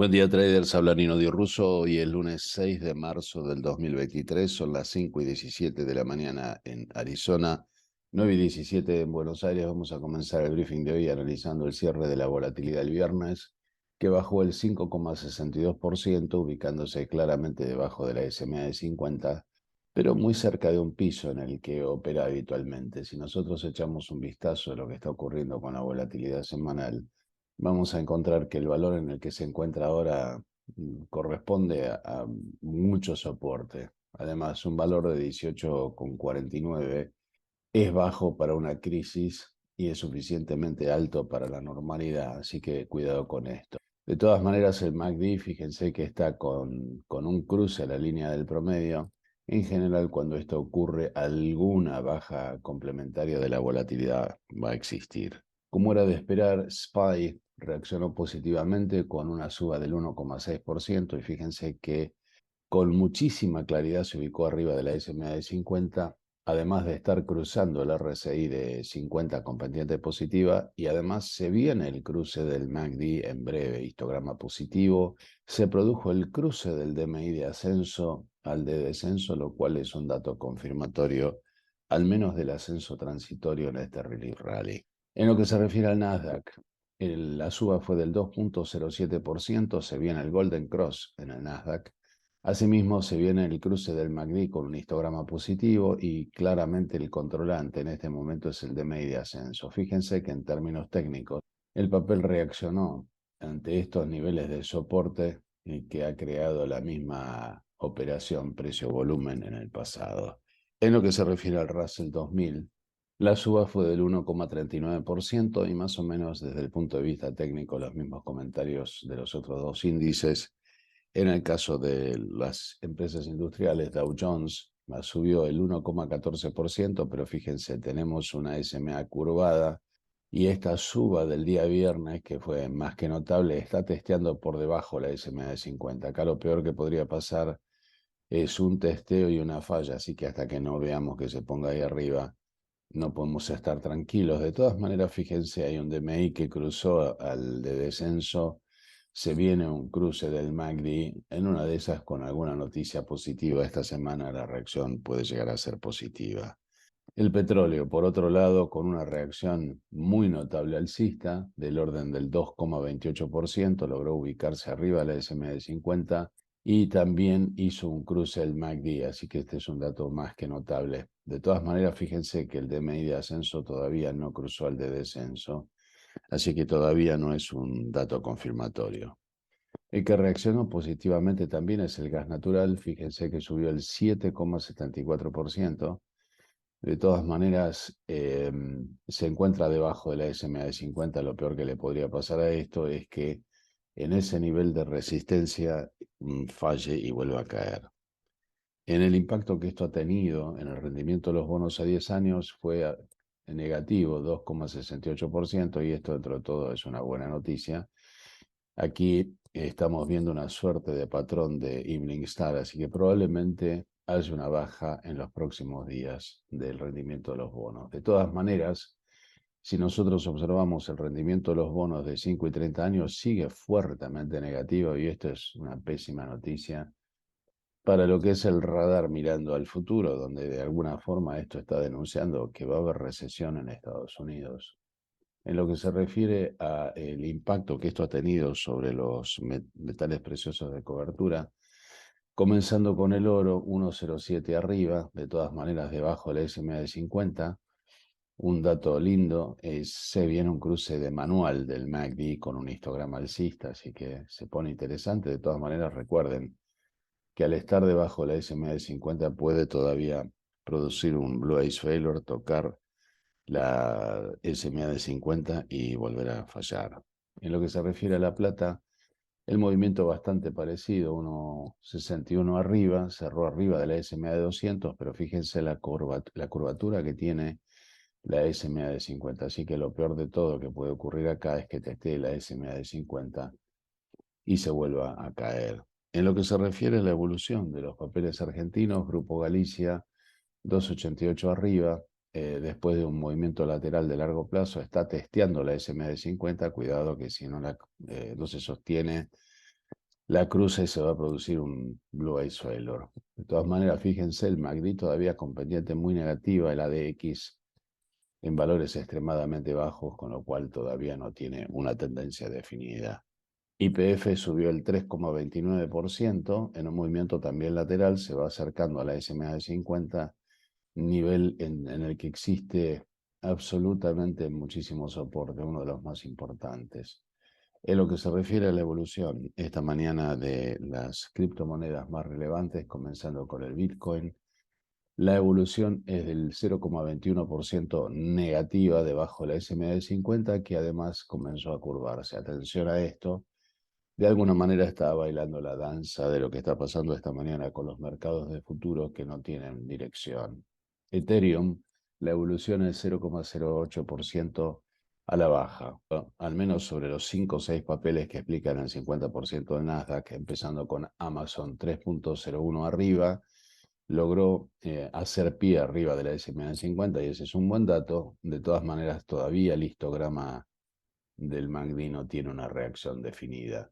Buen día, traders. Habla Nino Di Russo. Hoy es lunes 6 de marzo del 2023. Son las 5:17 de la mañana en Arizona, 9:17 en Buenos Aires. Vamos a comenzar el briefing de hoy analizando el cierre de la volatilidad del viernes, que bajó el 5,62%, ubicándose claramente debajo de la SMA de 50, pero muy cerca de un piso en el que opera habitualmente. Si nosotros echamos un vistazo a lo que está ocurriendo con la volatilidad semanal, vamos a encontrar que el valor en el que se encuentra ahora corresponde a mucho soporte. Además, un valor de 18,49 es bajo para una crisis y es suficientemente alto para la normalidad, así que cuidado con esto. De todas maneras, el MACD, fíjense que está con un cruce a la línea del promedio. En general, cuando esto ocurre, alguna baja complementaria de la volatilidad va a existir. Como era de esperar, SPY reaccionó positivamente con una suba del 1,6% y fíjense que con muchísima claridad se ubicó arriba de la SMA de 50, además de estar cruzando el RSI de 50 con pendiente positiva, y además se viene el cruce del MACD en breve, histograma positivo. Se produjo el cruce del DMI de ascenso al de descenso, lo cual es un dato confirmatorio, al menos del ascenso transitorio en este relief rally. En lo que se refiere al Nasdaq, la suba fue del 2,07%, se viene el Golden Cross en el Nasdaq. Asimismo, se viene el cruce del MACD con un histograma positivo y claramente el controlante en este momento es el DMI de ascenso. Fíjense que en términos técnicos, el papel reaccionó ante estos niveles de soporte que ha creado la misma operación precio-volumen en el pasado. En lo que se refiere al Russell 2000, la suba fue del 1,39% y más o menos desde el punto de vista técnico los mismos comentarios de los otros dos índices. En el caso de las empresas industriales, Dow Jones subió el 1,14%, pero fíjense, tenemos una SMA curvada y esta suba del día viernes, que fue más que notable, está testeando por debajo la SMA de 50. Acá lo peor que podría pasar es un testeo y una falla, así que hasta que no veamos que se ponga ahí arriba, no podemos estar tranquilos. De todas maneras, fíjense, hay un DMI que cruzó al de descenso. Se viene un cruce del MACD. En una de esas, con alguna noticia positiva esta semana, la reacción puede llegar a ser positiva. El petróleo, por otro lado, con una reacción muy notable alcista, del orden del 2,28%, logró ubicarse arriba de la SMA de 50 y también hizo un cruce el MACD, así que este es un dato más que notable. De todas maneras, fíjense que el DMI de ascenso todavía no cruzó al de descenso, así que todavía no es un dato confirmatorio. El que reaccionó positivamente también es el gas natural, fíjense que subió el 7,74%. De todas maneras, se encuentra debajo de la SMA de 50. Lo peor que le podría pasar a esto es que en ese nivel de resistencia falle y vuelva a caer. En el impacto que esto ha tenido en el rendimiento de los bonos a 10 años fue negativo, 2,68%, y esto dentro de todo es una buena noticia. Aquí estamos viendo una suerte de patrón de Evening Star, así que probablemente haya una baja en los próximos días del rendimiento de los bonos. De todas maneras, si nosotros observamos el rendimiento de los bonos de 5 y 30 años, sigue fuertemente negativo y esto es una pésima noticia para lo que es el radar mirando al futuro, donde de alguna forma esto está denunciando que va a haber recesión en Estados Unidos. En lo que se refiere al impacto que esto ha tenido sobre los metales preciosos de cobertura, comenzando con el oro, 1,07 arriba, de todas maneras debajo de la SMA de 50. Un dato lindo es, se viene un cruce de manual del MACD con un histograma alcista, así que se pone interesante. De todas maneras, recuerden que al estar debajo de la SMA de 50 puede todavía producir un Blue Ace Failure, tocar la SMA de 50 y volver a fallar. En lo que se refiere a la plata, el movimiento bastante parecido, 1,61 arriba, cerró arriba de la SMA de 200, pero fíjense la curvatura que tiene la SMA de 50. Así que lo peor de todo que puede ocurrir acá es que testee la SMA de 50 y se vuelva a caer. En lo que se refiere a la evolución de los papeles argentinos, Grupo Galicia 2,88 arriba, después de un movimiento lateral de largo plazo, está testeando la SMA de 50. Cuidado que si no se sostiene, la cruce se va a producir un Blue Eyes Sailor. De todas maneras, fíjense, el MACD todavía con pendiente muy negativa, el ADX en valores extremadamente bajos, con lo cual todavía no tiene una tendencia definida. YPF subió el 3,29%, en un movimiento también lateral, se va acercando a la SMA de 50, nivel en el que existe absolutamente muchísimo soporte, uno de los más importantes. En lo que se refiere a la evolución, esta mañana de las criptomonedas más relevantes, comenzando con el Bitcoin, la evolución es del 0,21% negativa debajo de la SMA de 50, que además comenzó a curvarse. Atención a esto. De alguna manera está bailando la danza de lo que está pasando esta mañana con los mercados de futuros que no tienen dirección. Ethereum, la evolución es 0,08% a la baja, al menos sobre los 5 o 6 papeles que explican el 50% del Nasdaq, empezando con Amazon 3,01 arriba, logró hacer pie arriba de la S&P 50 y ese es un buen dato. De todas maneras, todavía el histograma del MACD no tiene una reacción definida.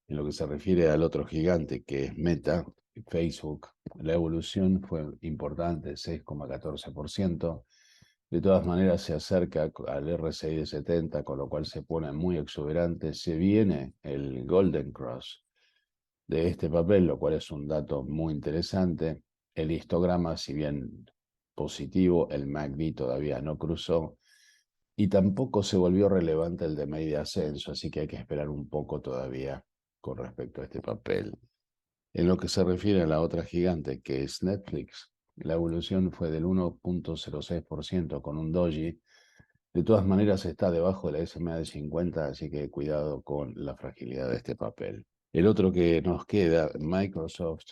En lo que se refiere al otro gigante que es Meta, Facebook, la evolución fue importante, 6,14%. De todas maneras se acerca al RSI de 70, con lo cual se pone muy exuberante. Se viene el Golden Cross de este papel, lo cual es un dato muy interesante. El histograma, si bien positivo, el MACD todavía no cruzó. Y tampoco se volvió relevante el de media ascenso, así que hay que esperar un poco todavía con respecto a este papel. En lo que se refiere a la otra gigante, que es Netflix, la evolución fue del 1,06% con un doji. De todas maneras está debajo de la SMA de 50, así que cuidado con la fragilidad de este papel. El otro que nos queda, Microsoft,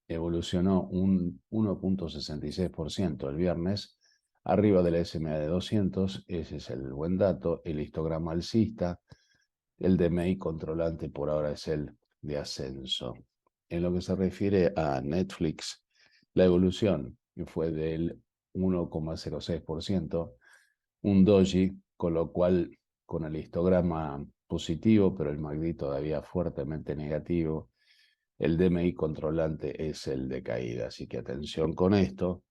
evolucionó un 1,66% el viernes, arriba de la SMA de 200, ese es el buen dato. El histograma alcista, el DMI controlante por ahora es el de ascenso. En lo que se refiere a Netflix, la evolución fue del 1,06%, un doji, con lo cual con el histograma positivo, pero el MACD todavía fuertemente negativo. El DMI controlante es el de caída, así que atención con esto.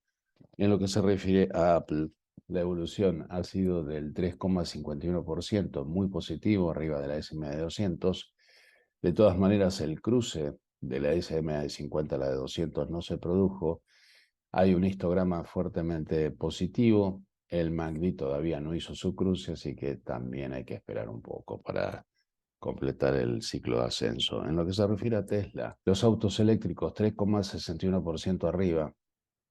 En lo que se refiere a Apple, la evolución ha sido del 3,51%, muy positivo, arriba de la SMA de 200. De todas maneras, el cruce de la SMA de 50 a la de 200 no se produjo. Hay un histograma fuertemente positivo. El MACD todavía no hizo su cruce, así que también hay que esperar un poco para completar el ciclo de ascenso. En lo que se refiere a Tesla, los autos eléctricos 3,61% arriba,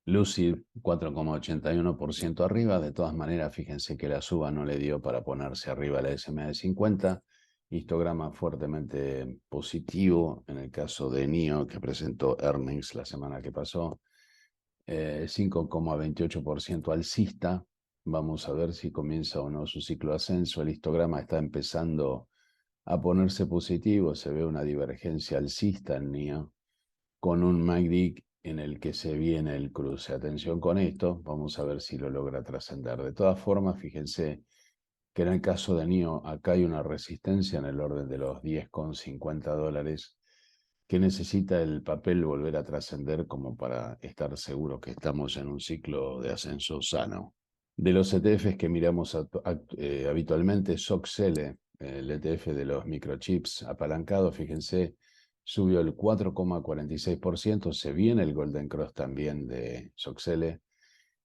Lucid 4,81% arriba. De todas maneras, fíjense que la suba no le dio para ponerse arriba la SMA de 50. Histograma fuertemente positivo en el caso de NIO, que presentó earnings la semana que pasó. 5,28% alcista. Vamos a ver si comienza o no su ciclo de ascenso. El histograma está empezando a ponerse positivo. Se ve una divergencia alcista en NIO con un MACD en el que se viene el cruce. Atención con esto, vamos a ver si lo logra trascender. De todas formas, fíjense que en el caso de NIO, acá hay una resistencia en el orden de los $10,50 que necesita el papel volver a trascender como para estar seguros que estamos en un ciclo de ascenso sano. De los ETFs que miramos habitualmente, SOXL, el ETF de los microchips apalancados, fíjense, subió el 4,46%, se viene el Golden Cross también de SOXL,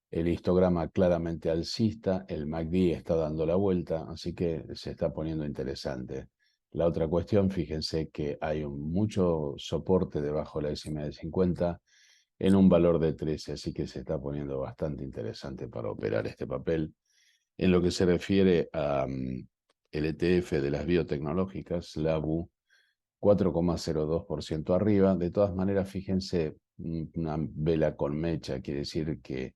el histograma claramente alcista, el MACD está dando la vuelta, así que se está poniendo interesante. La otra cuestión, fíjense que hay mucho soporte debajo de la SMA de 50 en un valor de 13, así que se está poniendo bastante interesante para operar este papel. En lo que se refiere a el ETF de las biotecnológicas, LABU, 4,02% arriba. De todas maneras, fíjense, una vela con mecha quiere decir que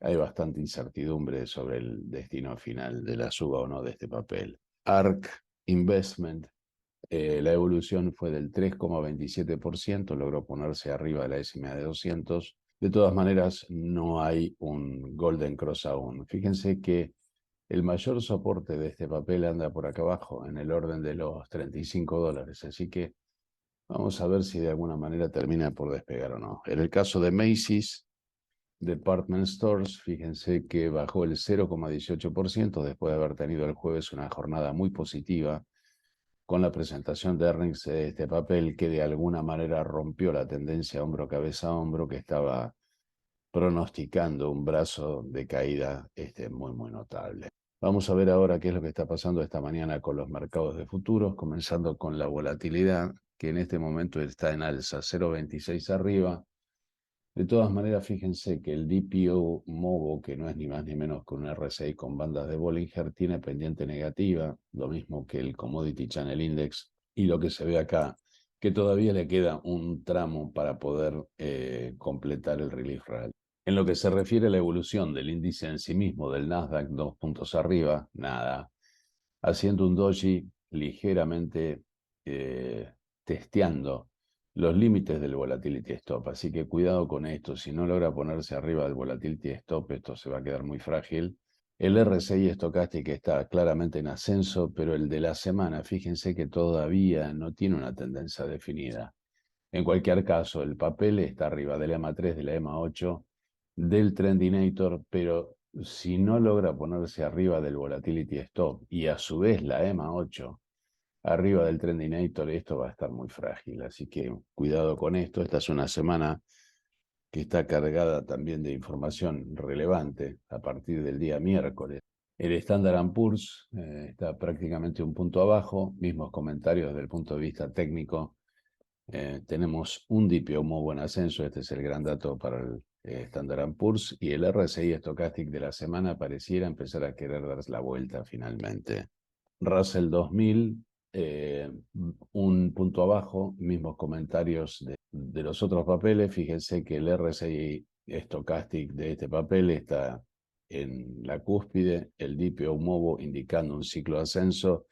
hay bastante incertidumbre sobre el destino final de la suba o no de este papel. ARK Investment, la evolución fue del 3,27%, logró ponerse arriba de la SMA de 200. De todas maneras, no hay un Golden Cross aún. Fíjense que el mayor soporte de este papel anda por acá abajo, en el orden de los $35, así que Vamos a ver si de alguna manera termina por despegar o no. En el caso de Macy's Department Stores, fíjense que bajó el 0,18% después de haber tenido el jueves una jornada muy positiva con la presentación de earnings de este papel que de alguna manera rompió la tendencia hombro, cabeza, hombro que estaba pronosticando un brazo de caída muy, muy notable. Vamos a ver ahora qué es lo que está pasando esta mañana con los mercados de futuros, comenzando con la volatilidad, que en este momento está en alza, 0,26 arriba. De todas maneras, fíjense que el DPO Movo, que no es ni más ni menos que un RSI con bandas de Bollinger, tiene pendiente negativa, lo mismo que el Commodity Channel Index, y lo que se ve acá, que todavía le queda un tramo para poder completar el relief rally. En lo que se refiere a la evolución del índice en sí mismo, del Nasdaq 2 puntos arriba, nada, haciendo un doji ligeramente testeando los límites del volatility stop. Así que cuidado con esto. Si no logra ponerse arriba del volatility stop, esto se va a quedar muy frágil. El RSI Stochastic está claramente en ascenso, pero el de la semana, fíjense que todavía no tiene una tendencia definida. En cualquier caso, el papel está arriba del EMA 3, de la EMA 8, del Trendinator, pero si no logra ponerse arriba del Volatility Stop y a su vez la EMA 8 arriba del Trendinator, esto va a estar muy frágil. Así que cuidado con esto. Esta es una semana que está cargada también de información relevante a partir del día miércoles. El Standard & Poor's está prácticamente un punto abajo, mismos comentarios desde el punto de vista técnico. Tenemos un DPO muy buen ascenso, este es el gran dato para el Standard & Poor's, y el RSI Stochastic de la semana pareciera empezar a querer dar la vuelta finalmente. Russell 2000, un punto abajo, mismos comentarios de los otros papeles. Fíjense que el RSI Stochastic de este papel está en la cúspide, el DPO Movo indicando un ciclo de ascenso,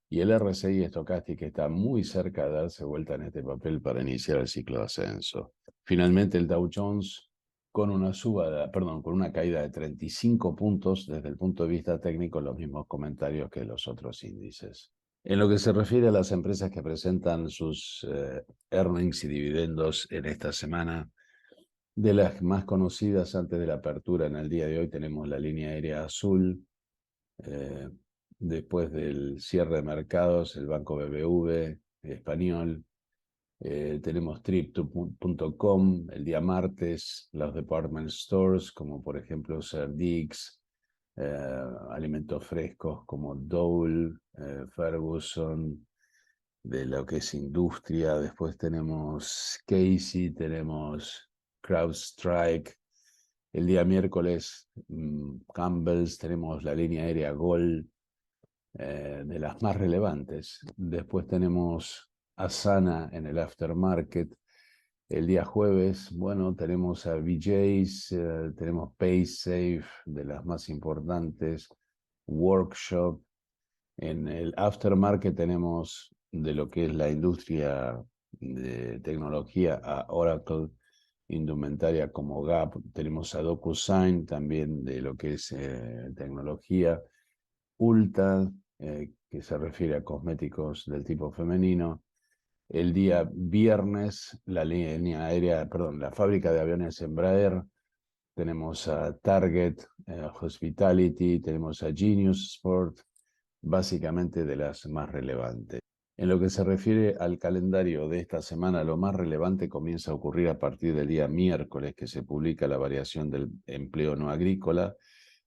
y el RSI Stochastic está muy cerca de darse vuelta en este papel para iniciar el ciclo de ascenso. Finalmente el Dow Jones con una con una caída de 35 puntos desde el punto de vista técnico, los mismos comentarios que los otros índices. En lo que se refiere a las empresas que presentan sus earnings y dividendos en esta semana, de las más conocidas antes de la apertura en el día de hoy tenemos la línea aérea Azul. Después del cierre de mercados, el Banco BBV español. Tenemos Trip.com el día martes, los department stores como por ejemplo Sardix, alimentos frescos como Dole, Ferguson, de lo que es industria. Después tenemos Casey, tenemos CrowdStrike. El día miércoles, Campbell's, tenemos la línea aérea Gol, de las más relevantes. Después tenemos Asana en el aftermarket. El día jueves, bueno, tenemos a VJs, tenemos PaySafe, de las más importantes, Workshop. En el aftermarket tenemos de lo que es la industria de tecnología a Oracle, indumentaria como Gap. Tenemos a DocuSign también de lo que es tecnología. Ulta, que se refiere a cosméticos del tipo femenino. El día viernes, la línea aérea, perdón, la fábrica de aviones Embraer. Tenemos a Target, Hospitality, tenemos a Genius Sport, básicamente de las más relevantes. En lo que se refiere al calendario de esta semana, lo más relevante comienza a ocurrir a partir del día miércoles, que se publica la variación del empleo no agrícola.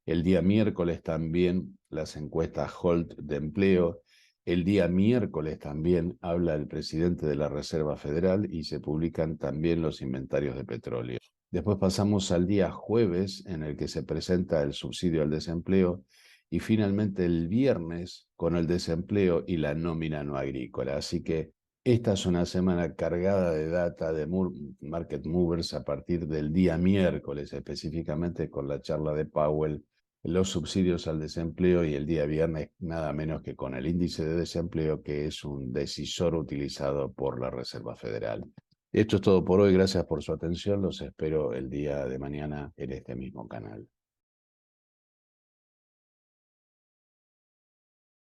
El día miércoles también las encuestas HOLT de empleo. El día miércoles también habla el presidente de la Reserva Federal y se publican también los inventarios de petróleo. Después pasamos al día jueves, en el que se presenta el subsidio al desempleo, y finalmente el viernes con el desempleo y la nómina no agrícola. Así que esta es una semana cargada de data de market movers a partir del día miércoles, específicamente con la charla de Powell, los subsidios al desempleo, y el día viernes nada menos que con el índice de desempleo, que es un decisor utilizado por la Reserva Federal. Esto es todo por hoy. Gracias por su atención. Los espero el día de mañana en este mismo canal.